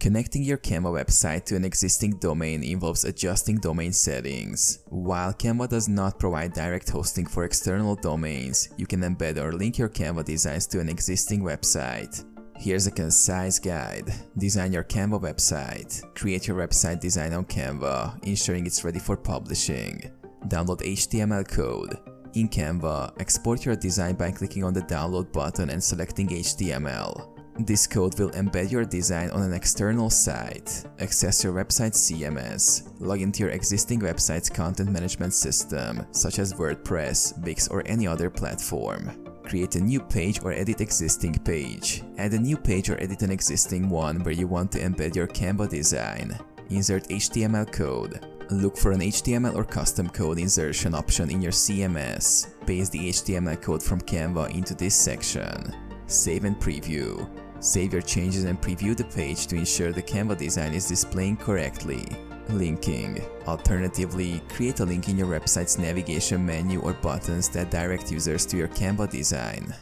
Connecting your Canva website to an existing domain involves adjusting domain settings. While Canva does not provide direct hosting for external domains, you can embed or link your Canva designs to an existing website. Here's a concise guide. Design your Canva website. Create your website design on Canva, ensuring it's ready for publishing. Download HTML code. In Canva, export your design by clicking on the download button and selecting HTML. This code will embed your design on an external site. Access your website CMS. Log into your existing website's content management system, such as WordPress, Wix, or any other platform. Create a new page or edit existing page. Add a new page or edit an existing one where you want to embed your Canva design. Insert HTML code. Look for an HTML or custom code insertion option in your CMS. Paste the HTML code from Canva into this section. Save and preview. Save your changes and preview the page to ensure the Canva design is displaying correctly. Linking. Alternatively, create a link in your website's navigation menu or buttons that direct users to your Canva design.